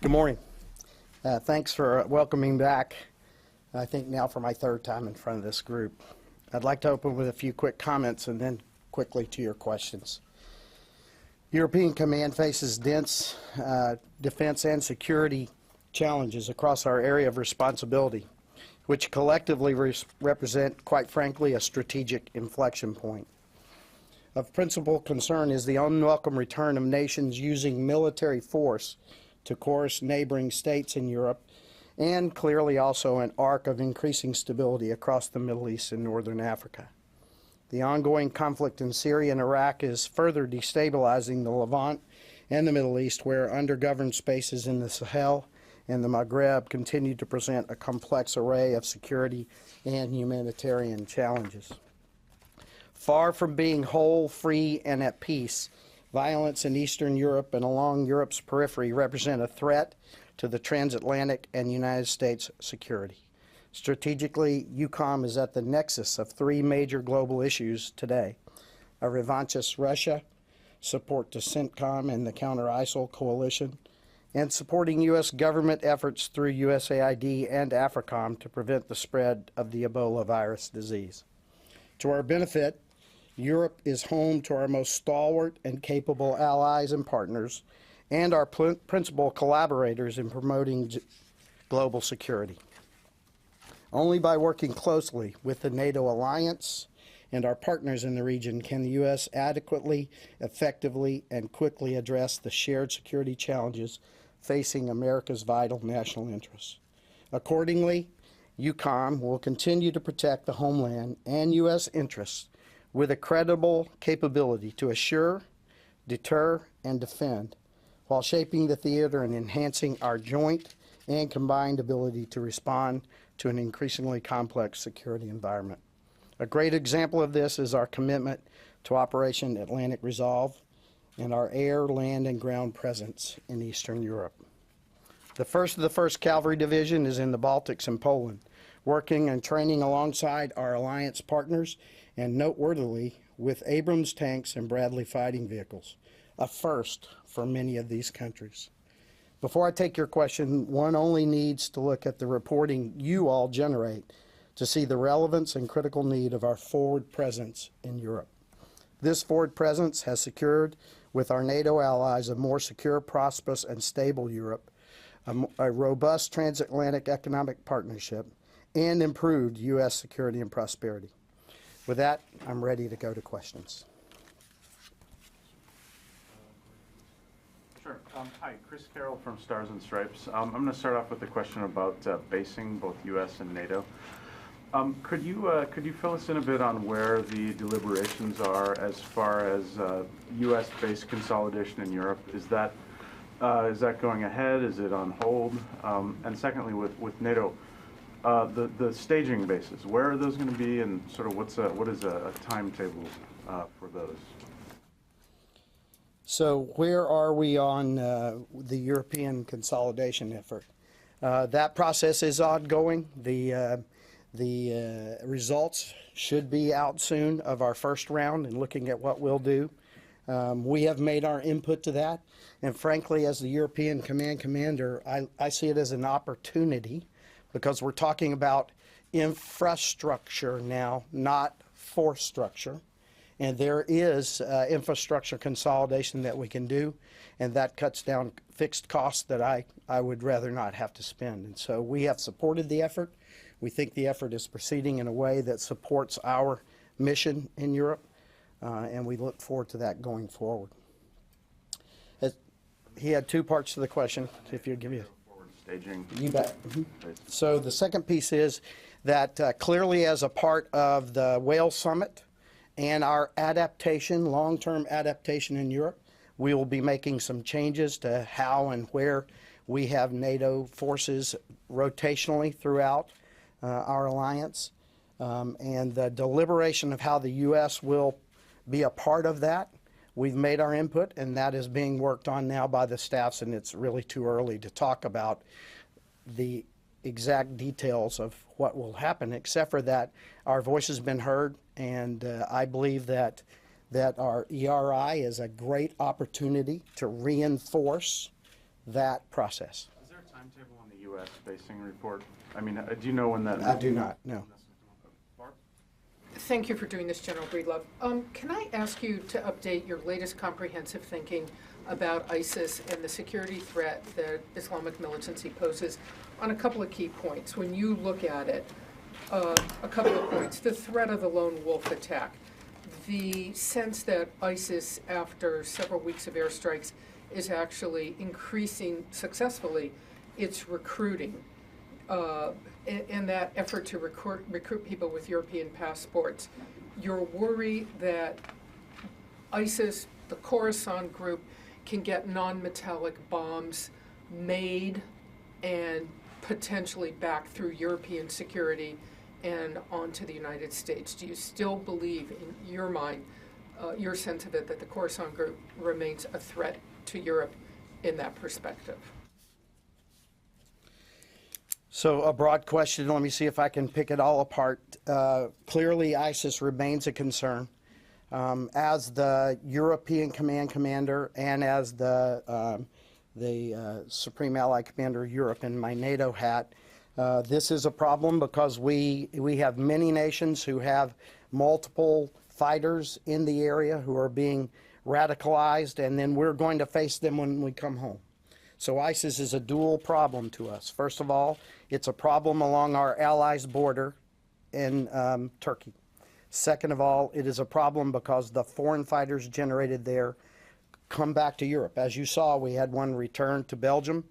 Good morning. Thanks for welcoming back, I think now for my third time in front of this group. I'd like to open with a few quick comments and then quickly to your questions. European Command faces dense defense and security challenges across our area of responsibility, which collectively represent, quite frankly, a strategic inflection point. Of principal concern is the unwelcome return of nations using military force to coerce neighboring states in Europe, and clearly also an arc of increasing stability across the Middle East and Northern Africa. The ongoing conflict in Syria and Iraq is further destabilizing the Levant and the Middle East, where undergoverned spaces in the Sahel and the Maghreb continue to present a complex array of security and humanitarian challenges. Far from being whole, free, and at peace, violence in Eastern Europe and along Europe's periphery represent a threat to the transatlantic and United States security. Strategically, EUCOM is at the nexus of three major global issues today: a revanchist Russia, support to CENTCOM and the counter-ISIL coalition, and supporting U.S. government efforts through USAID and AFRICOM to prevent the spread of the Ebola virus disease. To our benefit, Europe is home to our most stalwart and capable allies and partners, and our principal collaborators in promoting global security. Only by working closely with the NATO alliance and our partners in the region can the U.S. adequately, effectively, and quickly address the shared security challenges facing America's vital national interests. Accordingly, EUCOM will continue to protect the homeland and U.S. interests with a credible capability to assure, deter, and defend, while shaping the theater and enhancing our joint and combined ability to respond to an increasingly complex security environment. A great example of this is our commitment to Operation Atlantic Resolve and our air, land, and ground presence in Eastern Europe. The 1st of the 1st Cavalry Division is in the Baltics and Poland, working and training alongside our alliance partners and noteworthily with Abrams tanks and Bradley fighting vehicles, a first for many of these countries. Before I take your question, one only needs to look at the reporting you all generate to see the relevance and critical need of our forward presence in Europe. This forward presence has secured, with our NATO allies, a more secure, prosperous, and stable Europe, a robust transatlantic economic partnership, and improved U.S. security and prosperity. With that, I'm ready to go to questions. Sure. Hi, Chris Carroll from Stars and Stripes. I'm going to start off with a question about basing both U.S. and NATO. Could you fill us in a bit on where the deliberations are as far as U.S.-based consolidation in Europe? Is that going ahead? Is it on hold? And secondly, with NATO, the staging bases, where are those going to be, and sort of what is a timetable for those? So where are we on the European consolidation effort? That process is ongoing. The results should be out soon of our first round and looking at what we'll do. We have made our input to that, and frankly, as the European Command Commander, I see it as an opportunity, because we're talking about infrastructure now, not force structure. And there is infrastructure consolidation that we can do, and that cuts down fixed costs that I would rather not have to spend. And so we have supported the effort. We think the effort is proceeding in a way that supports our mission in Europe, and we look forward to that going forward. He had two parts to the question, if you'd give me a... Staging. You bet. So the second piece is that clearly as a part of the Wales Summit and our adaptation, long-term adaptation in Europe, we will be making some changes to how and where we have NATO forces rotationally throughout our alliance. And the deliberation of how the U.S. will be a part of that, we've made our input, and that is being worked on now by the staffs, and it's really too early to talk about the exact details of what will happen, except for that our voice has been heard, and I believe that our ERI is a great opportunity to reinforce that process. Is there a timetable on the U.S. basing report? I mean, do you know when that? I do not, no. Barb? Thank you for doing this, General Breedlove. Can I ask you to update your latest comprehensive thinking about ISIS and the security threat that Islamic militancy poses on a couple of key points? When you look at it, a couple of points. The threat of the lone wolf attack, the sense that ISIS, after several weeks of airstrikes, is actually increasing successfully its recruiting, and that effort to recruit people with European passports. Your worry that ISIS, the Khorasan group, can get non-metallic bombs made and potentially back through European security and onto the United States. Do you still believe, in your mind, your sense of it, that the Khorasan group remains a threat to Europe in that perspective? So a broad question. Let me see if I can pick it all apart. Clearly, ISIS remains a concern. As the European Command Commander and as the Supreme Allied Commander of Europe in my NATO hat, this is a problem because we have many nations who have multiple fighters in the area who are being radicalized, and then we're going to face them when we come home. So ISIS is a dual problem to us. First of all, it's a problem along our allies' border in Turkey. Second of all, it is a problem because the foreign fighters generated there come back to Europe. As you saw, we had one return to Belgium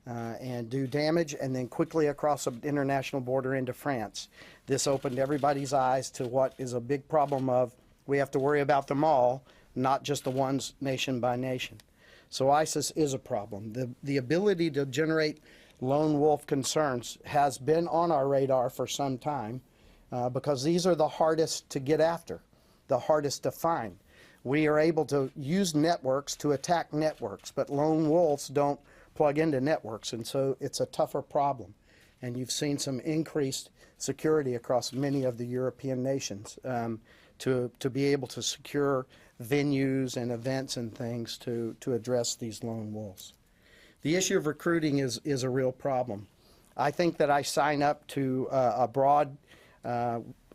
and do damage, and then quickly across the international border into France. This opened everybody's eyes to what is a big problem of we have to worry about them all, not just the ones nation by nation. So ISIS is a problem. The ability to generate lone wolf concerns has been on our radar for some time because these are the hardest to get after, the hardest to find. We are able to use networks to attack networks, but lone wolves don't plug into networks, and so it's a tougher problem. And you've seen some increased security across many of the European nations to be able to secure venues and events and things to address these lone wolves. The issue of recruiting is a real problem. I think that I sign up to a broad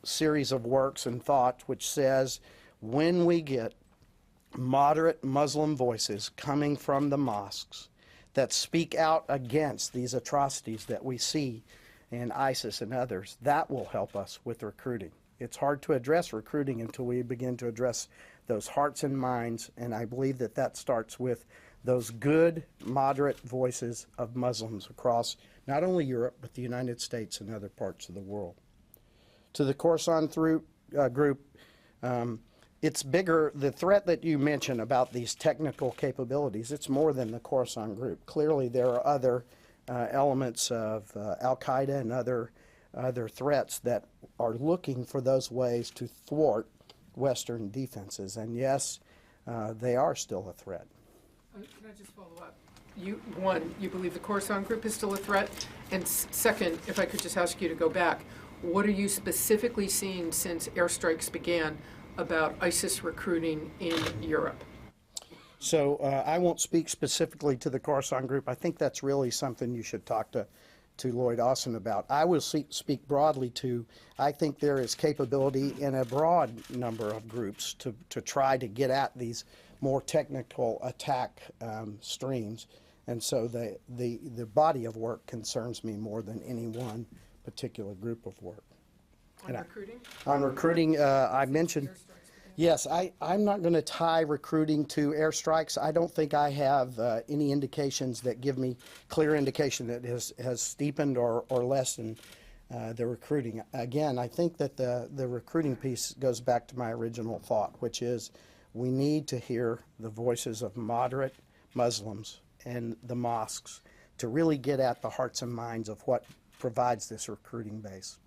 series of works and thought which says when we get moderate Muslim voices coming from the mosques that speak out against these atrocities that we see in ISIS and others, that will help us with recruiting. It's hard to address recruiting until we begin to address those hearts and minds, and I believe that that starts with those good, moderate voices of Muslims across not only Europe, but the United States and other parts of the world. To the Khorasan group, it's bigger. The threat that you mentioned about these technical capabilities, it's more than the Khorasan group. Clearly, there are other elements of Al-Qaeda and other threats that are looking for those ways to thwart Western defenses. And yes, they are still a threat. Can I just follow up? One, you believe the Khorasan group is still a threat? And second, if I could just ask you to go back, what are you specifically seeing since airstrikes began about ISIS recruiting in Europe? So I won't speak specifically to the Khorasan group. I think that's really something you should talk to Lloyd Austin about. I will speak broadly to, I think there is capability in a broad number of groups to try to get at these more technical attack streams. And so the body of work concerns me more than any one particular group of work. On recruiting? On recruiting, I mentioned, yes, I'm not going to tie recruiting to airstrikes. I don't think I have any indications that give me clear indication that has steepened or lessened the recruiting. Again, I think that the recruiting piece goes back to my original thought, which is we need to hear the voices of moderate Muslims and the mosques to really get at the hearts and minds of what provides this recruiting base.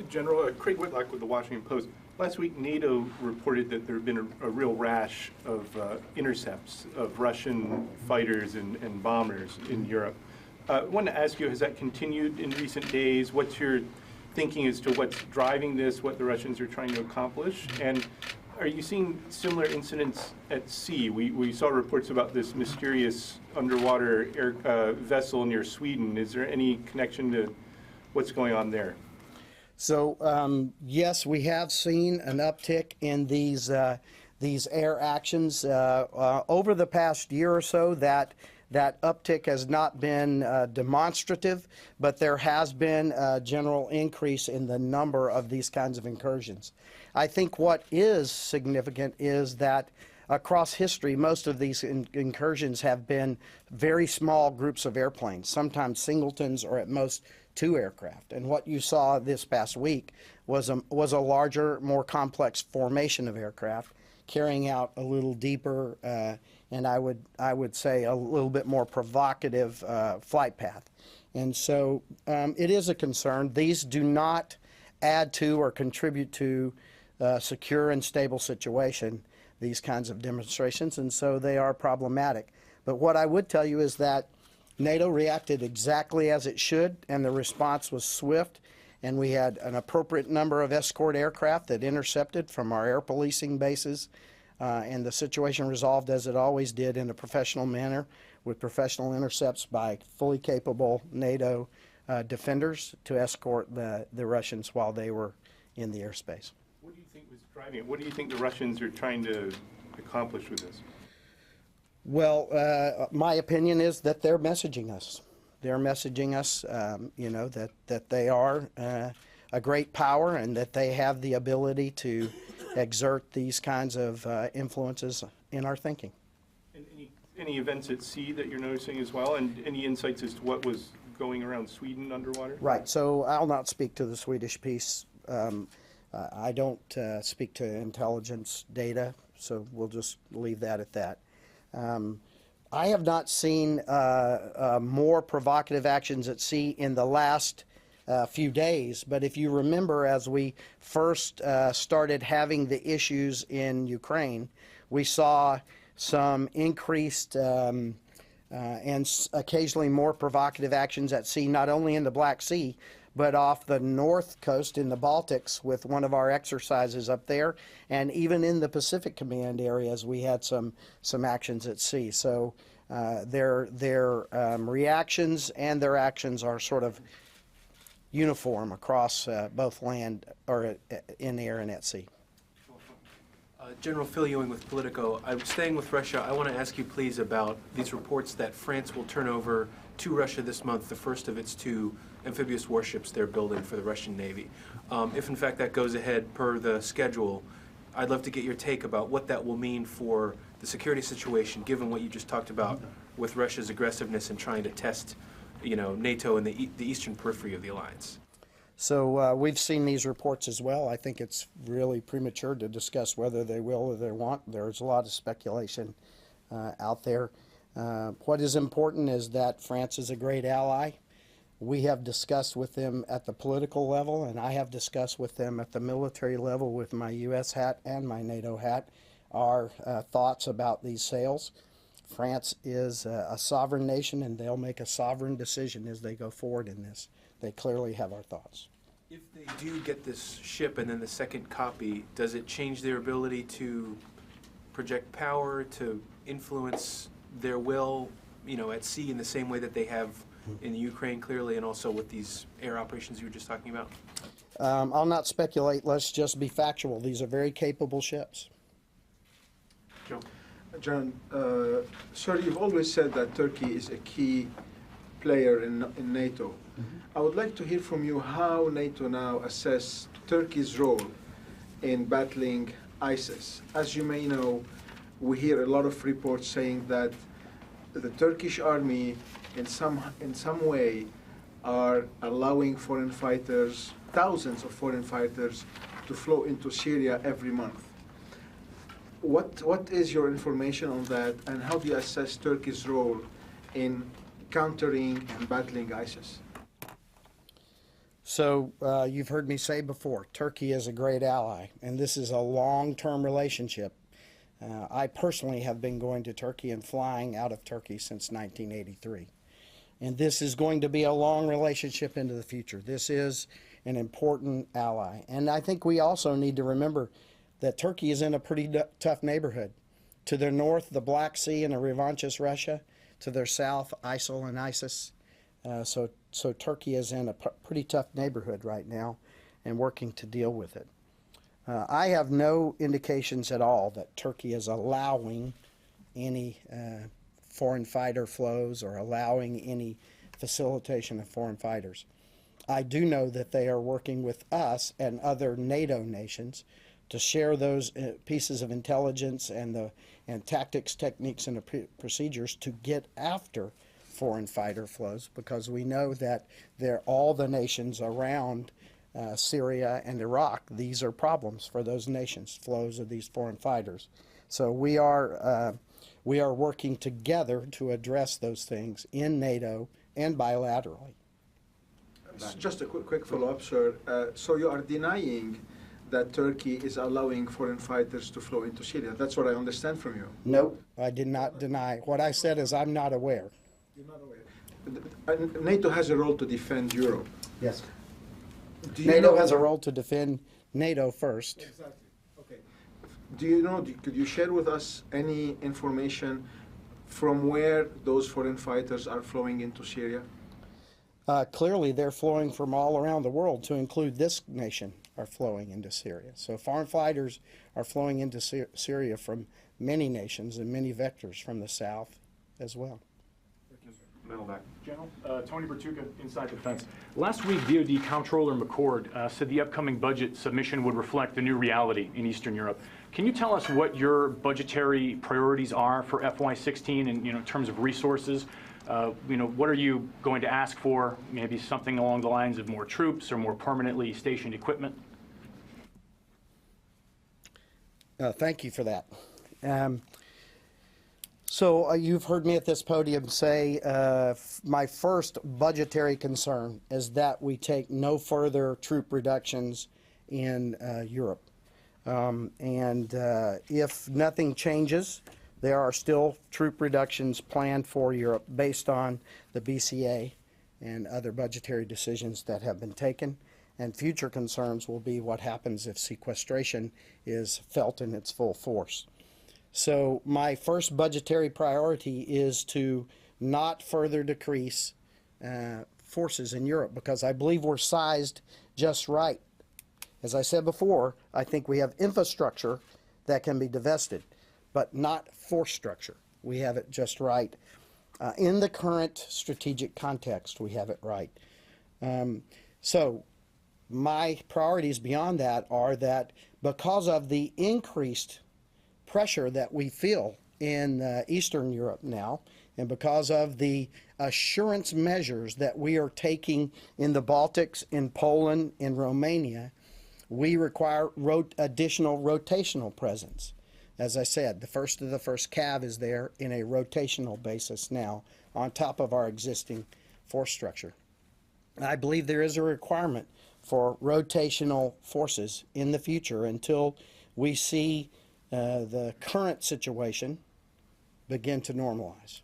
General, Craig Whitlock with the Washington Post. Last week, NATO reported that there had been a real rash of intercepts of Russian fighters and bombers in Europe. I wanted to ask you, has that continued in recent days? What's your thinking as to what's driving this, what the Russians are trying to accomplish? And Are you seeing similar incidents at sea? We saw reports about this mysterious underwater vessel near Sweden. Is there any connection to what's going on there? So yes, we have seen an uptick in these air actions over the past year or so. That uptick has not been demonstrative, but there has been a general increase in the number of these kinds of incursions. I think what is significant is that across history, most of these incursions have been very small groups of airplanes, sometimes singletons or at most 2 aircraft. And what you saw this past week was a larger, more complex formation of aircraft carrying out a little deeper and I would say a little bit more provocative flight path. And so it is a concern. These do not add to or contribute to a secure and stable situation, these kinds of demonstrations, and so they are problematic. But what I would tell you is that NATO reacted exactly as it should, and the response was swift, and we had an appropriate number of escort aircraft that intercepted from our air policing bases, and the situation resolved as it always did in a professional manner with professional intercepts by fully capable NATO defenders to escort the Russians while they were in the airspace. What do you think was driving it? What do you think the Russians are trying to accomplish with this? Well, my opinion is that they're messaging us. They're messaging us, you know, that they are a great power and that they have the ability to exert these kinds of influences in our thinking. And any events at sea that you're noticing as well, and any insights as to what was going around Sweden underwater? Right. So I'll not speak to the Swedish piece. I don't speak to intelligence data, so we'll just leave that at that. I have not seen more provocative actions at sea in the last few days, but if you remember, as we first started having the issues in Ukraine, we saw some increased and occasionally more provocative actions at sea, not only in the Black Sea, but off the north coast in the Baltics with one of our exercises up there, and even in the Pacific Command areas we had some actions at sea. So their reactions and their actions are sort of uniform across both land or in the air and at sea. General Phil Ewing with Politico. I'm staying with Russia. I want to ask you, please, about these reports that France will turn over to Russia this month the first of its 2 amphibious warships they're building for the Russian Navy. If, in fact, that goes ahead per the schedule, I'd love to get your take about what that will mean for the security situation, given what you just talked about with Russia's aggressiveness in trying to test, you know, NATO and the eastern periphery of the alliance. So we've seen these reports as well. I think it's really premature to discuss whether they will or they won't. There's a lot of speculation out there. What is important is that France is a great ally. We have discussed with them at the political level, and I have discussed with them at the military level with my U.S. hat and my NATO hat, our thoughts about these sales. France is a sovereign nation, and they'll make a sovereign decision as they go forward in this. They clearly have our thoughts. If they do get this ship and then the second copy, does it change their ability to project power, to influence their will, you know, at sea in the same way that they have in the Ukraine clearly, and also with these air operations you were just talking about? I'll not speculate. Let's just be factual. These are very capable ships. Joe? John, sir, you've always said that Turkey is a key player in NATO. I would like to hear from you how NATO now assess Turkey's role in battling ISIS. As you may know, we hear a lot of reports saying that the Turkish army in some way are allowing foreign fighters, thousands of foreign fighters, to flow into Syria every month. What is your information on that, and how do you assess Turkey's role in countering and battling ISIS? So you've heard me say before, Turkey is a great ally, and this is a long-term relationship. I personally have been going to Turkey and flying out of Turkey since 1983. And this is going to be a long relationship into the future. This is an important ally. And I think we also need to remember that Turkey is in a pretty tough neighborhood. To their north, the Black Sea and a revanchist Russia. To their south, ISIL and ISIS. So Turkey is in a pretty tough neighborhood right now and working to deal with it. I have no indications at all that Turkey is allowing any foreign fighter flows or allowing any facilitation of foreign fighters. I do know that they are working with us and other NATO nations to share those pieces of intelligence and tactics, techniques, and procedures to get after foreign fighter flows, because we know that all the nations around Syria and Iraq, these are problems for those nations, flows of these foreign fighters. So we are working together to address those things in NATO and bilaterally. Just a quick follow-up, sir. So you are denying that Turkey is allowing foreign fighters to flow into Syria. That's what I understand from you. Nope, I did not deny. What I said is I'm not aware. You're not aware. NATO has a role to defend Europe. Yes. NATO has a role to defend NATO first. Exactly. Okay. Do you know, could you share with us any information from where those foreign fighters are flowing into Syria? Clearly, they're flowing from all around the world, to include this nation, are flowing into Syria. So foreign fighters are flowing into Syria from many nations and many vectors from the south as well. Middle back. General, Tony Bertuca, Inside Defense. Last week, DoD Comptroller McCord said the upcoming budget submission would reflect the new reality in Eastern Europe. Can you tell us what your budgetary priorities are for FY16 and, in terms of resources? What are you going to ask for? Maybe something along the lines of more troops or more permanently stationed equipment? Thank you for that. So you've heard me at this podium say my first budgetary concern is that we take no further troop reductions in Europe. If nothing changes, there are still troop reductions planned for Europe based on the BCA and other budgetary decisions that have been taken. And future concerns will be what happens if sequestration is felt in its full force. So my first budgetary priority is to not further decrease forces in Europe, because I believe we're sized just right. As I said before, I think we have infrastructure that can be divested, but not force structure. We have it just right. In the current strategic context, we have it right. So my priorities beyond that are that because of the increased pressure that we feel in Eastern Europe now, and because of the assurance measures that we are taking in the Baltics, in Poland, in Romania, we require additional rotational presence. As I said, the first of the first CAV is there in a rotational basis now on top of our existing force structure. I believe there is a requirement for rotational forces in the future until we see the current situation begin to normalize.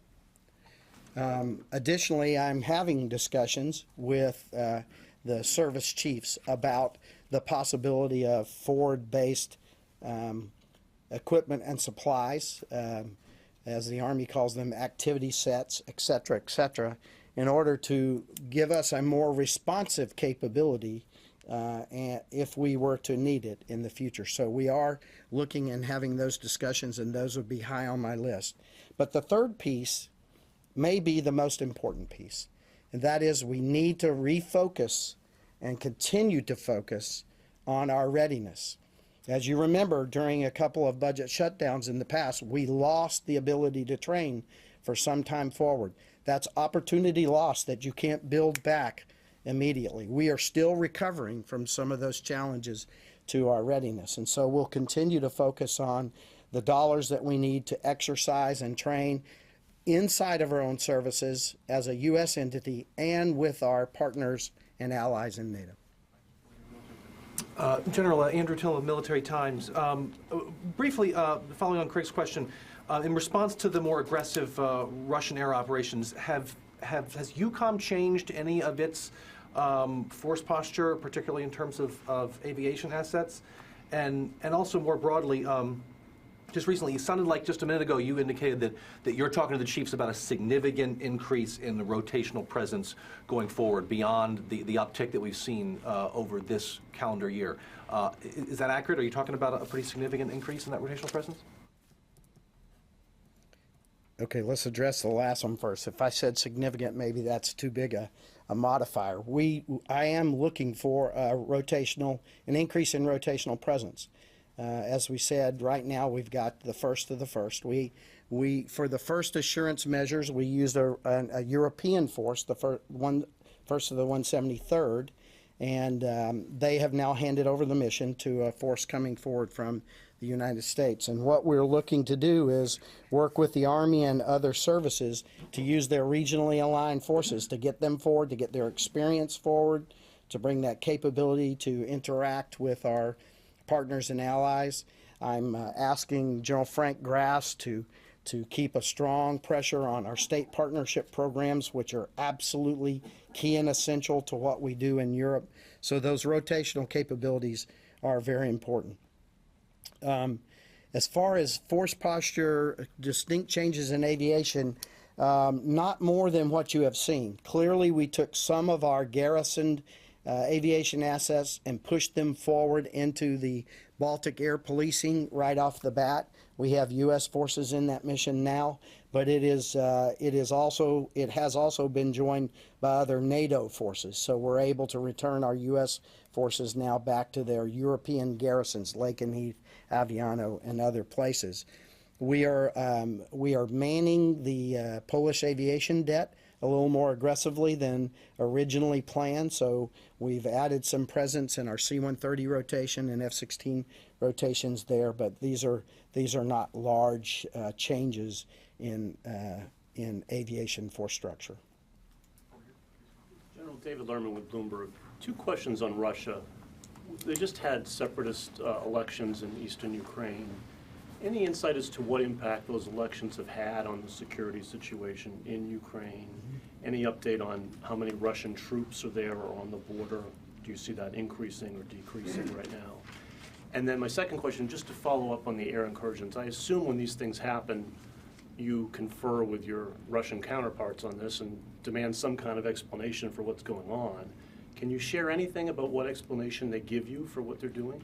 Additionally, I'm having discussions with the service chiefs about the possibility of forward-based equipment and supplies, as the Army calls them, activity sets, et cetera, in order to give us a more responsive capability if we were to need it in the future. So we are looking and having those discussions, and those would be high on my list. But the third piece may be the most important piece, and that is we need to refocus and continue to focus on our readiness. As you remember, during a couple of budget shutdowns in the past, we lost the ability to train for some time forward. That's opportunity lost that you can't build back immediately. We are still recovering from some of those challenges to our readiness, and so we'll continue to focus on the dollars that we need to exercise and train inside of our own services as a U.S. entity and with our partners and allies in NATO. General Andrew Till of Military Times. Briefly, following on Craig's question, in response to the more aggressive Russian-era operations, has EUCOM changed any of its force posture, particularly in terms of aviation assets? And also more broadly, just recently, it sounded like just a minute ago you indicated that you're talking to the chiefs about a significant increase in the rotational presence going forward beyond the uptick that we've seen over this calendar year. Is that accurate? Are you talking about a pretty significant increase in that rotational presence? Okay, let's address the last one first. If I said significant, maybe that's too big a modifier. I am looking for an increase in rotational presence. As we said, right now we've got the first of the first. We for the first assurance measures, we used a European force, the first of the 173rd, and they have now handed over the mission to a force coming forward from the United States. And what we're looking to do is work with the Army and other services to use their regionally aligned forces to get them forward, to get their experience forward, to bring that capability to interact with our partners and allies. I'm asking General Frank Grass to keep a strong pressure on our state partnership programs, which are absolutely key and essential to what we do in Europe. So those rotational capabilities are very important. As far as force posture, distinct changes in aviation, not more than what you have seen. Clearly, we took some of our garrisoned aviation assets and pushed them forward into the Baltic air policing right off the bat. We have U.S. forces in that mission now, but it has also been joined by other NATO forces. So we're able to return our U.S. forces now back to their European garrisons, Lakenheath, Aviano, and other places. We are manning the Polish aviation debt a little more aggressively than originally planned. So we've added some presence in our C-130 rotation and F-16 rotations there, but these are not large changes in aviation force structure. General David Lerman with Bloomberg. Two questions on Russia. They just had separatist elections in eastern Ukraine. Any insight as to what impact those elections have had on the security situation in Ukraine? Any update on how many Russian troops are there or on the border? Do you see that increasing or decreasing right now? And then my second question, just to follow up on the air incursions, I assume when these things happen, you confer with your Russian counterparts on this and demand some kind of explanation for what's going on. Can you share anything about what explanation they give you for what they're doing?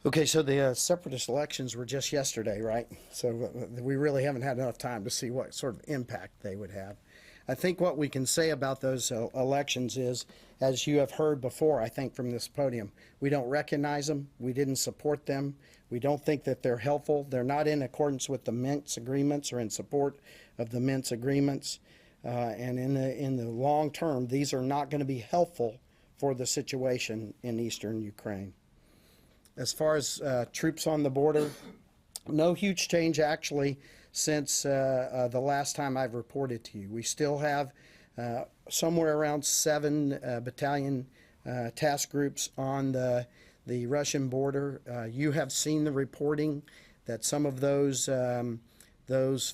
Okay, so the separatist elections were just yesterday, right? So we really haven't had enough time to see what sort of impact they would have. I think what we can say about those elections is, as you have heard before, I think from this podium, we don't recognize them, we didn't support them, we don't think that they're helpful, they're not in accordance with the Minsk agreements or in support of the Minsk agreements, and in the long term, these are not going to be helpful for the situation in eastern Ukraine. As far as troops on the border, no huge change actually since the last time I've reported to you. We still have somewhere around 7 battalion task groups on the Russian border. You have seen the reporting that some of those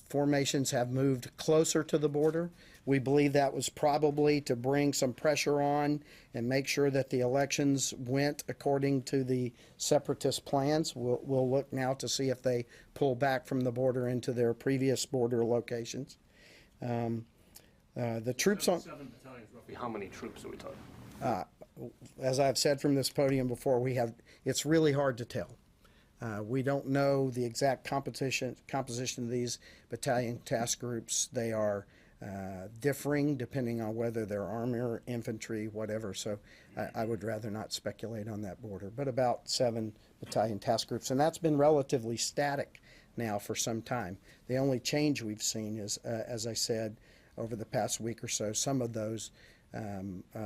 formations have moved closer to the border. We believe that was probably to bring some pressure on and make sure that the elections went according to the separatist plans. We'll look now to see if they pull back from the border into their previous border locations. The troops on 7 battalions, roughly how many troops are we talking? As I've said from this podium before, it's really hard to tell. We don't know the exact composition of these battalion task groups. They are differing depending on whether they're army or infantry, whatever. So I would rather not speculate on that border. But about 7 battalion task groups, and that's been relatively static now for some time. The only change we've seen is, as I said, over the past week or so, some of those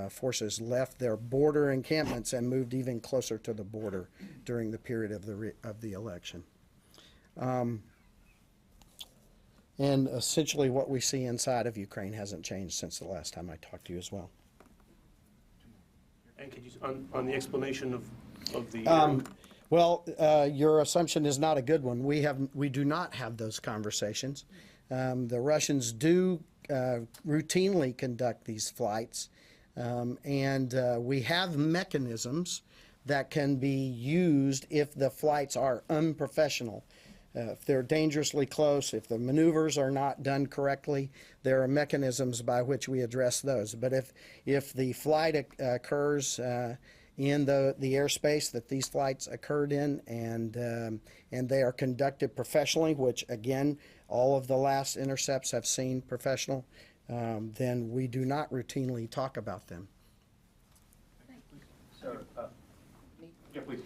forces left their border encampments and moved even closer to the border during the period of the election. And essentially what we see inside of Ukraine hasn't changed since the last time I talked to you as well. And could you, on the explanation of the... Well, your assumption is not a good one. We do not have those conversations. The Russians do routinely conduct these flights And we have mechanisms that can be used if the flights are unprofessional. If they're dangerously close, if the maneuvers are not done correctly, there are mechanisms by which we address those. But if the flight occurs in the airspace that these flights occurred in, and they are conducted professionally, which again, all of the last intercepts have seen professional, then we do not routinely talk about them. Sir, Yeah, please.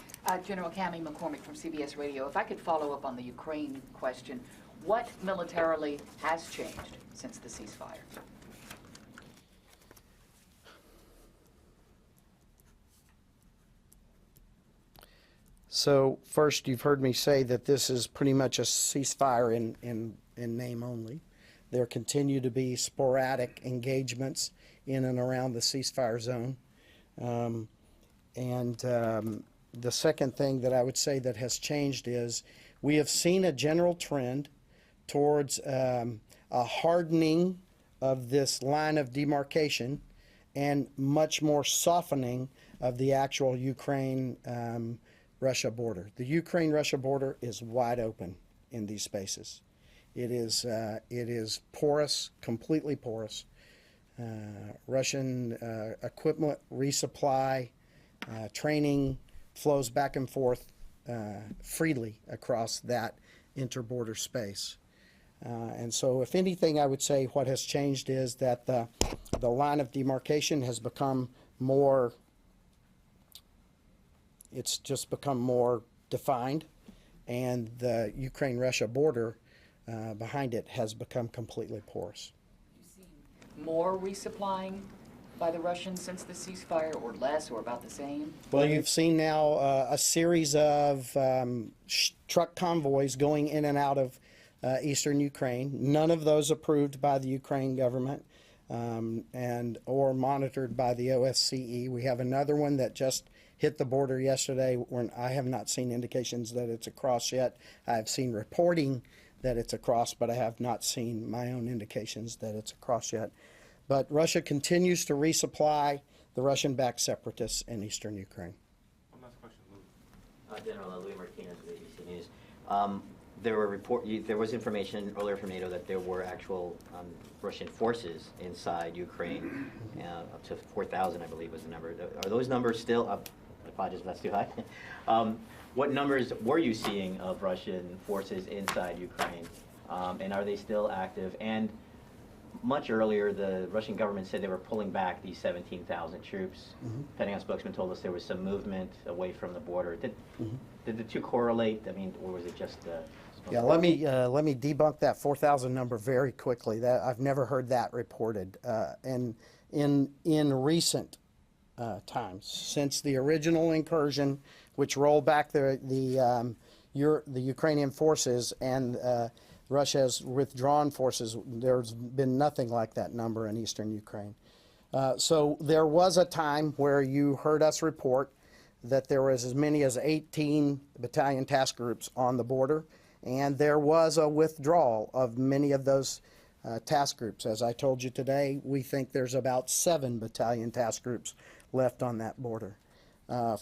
General Cami McCormick from CBS Radio. If I could follow up on the Ukraine question, what militarily has changed since the ceasefire? So first, you've heard me say that this is pretty much a ceasefire in name only. There continue to be sporadic engagements in and around the ceasefire zone. The second thing that I would say that has changed is we have seen a general trend towards a hardening of this line of demarcation and much more softening of the actual Ukraine-Russia border. The Ukraine-Russia border is wide open in these spaces. It is porous, completely porous. Russian equipment resupply, training flows back and forth freely across that interborder space. And so if anything, I would say what has changed is that the line of demarcation has become more, it's just become more defined, and the Ukraine-Russia border behind it has become completely porous. Have you seen more resupplying by the Russians since the ceasefire, or less, or about the same? Well, you've seen now a series of truck convoys going in and out of eastern Ukraine. None of those approved by the Ukraine government or monitored by the OSCE. We have another one that just hit the border yesterday. When I have not seen indications that it's across yet. I have seen reporting that it's across, but I have not seen my own indications that it's across yet. But Russia continues to resupply the Russian-backed separatists in eastern Ukraine. One last question, Lou. General Louis Martinez of ABC News. There was information earlier from NATO that there were actual Russian forces inside Ukraine, up to 4,000, I believe, was the number. Are those numbers still up? I apologize if that's too high. What numbers were you seeing of Russian forces inside Ukraine, and are they still active? And much earlier, the Russian government said they were pulling back these 17,000 troops. Pentagon spokesman told us there was some movement away from the border. Did the two correlate? I mean, or was it just? Yeah, let me debunk that 4,000 number very quickly. That I've never heard that reported. And in recent times, since the original incursion, which rolled back the Ukrainian forces and Russia's withdrawn forces, there's been nothing like that number in eastern Ukraine. So there was a time where you heard us report that there was as many as 18 battalion task groups on the border, and there was a withdrawal of many of those task groups. As I told you today, we think there's about 7 battalion task groups left on that border.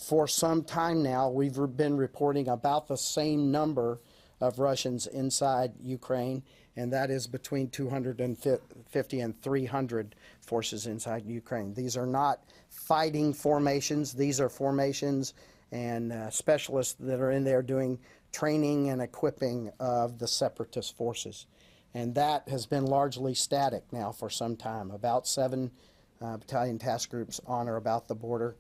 For some time now, we've been reporting about the same number of Russians inside Ukraine, and that is between 250 and 300 forces inside Ukraine. These are not fighting formations. These are formations and specialists that are in there doing training and equipping of the separatist forces. And that has been largely static now for some time, about 7 battalion task groups on or about the border,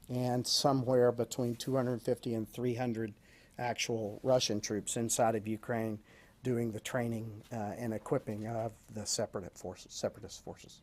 and somewhere between 250 and 300 actual Russian troops inside of Ukraine doing the training and equipping of the separatist forces.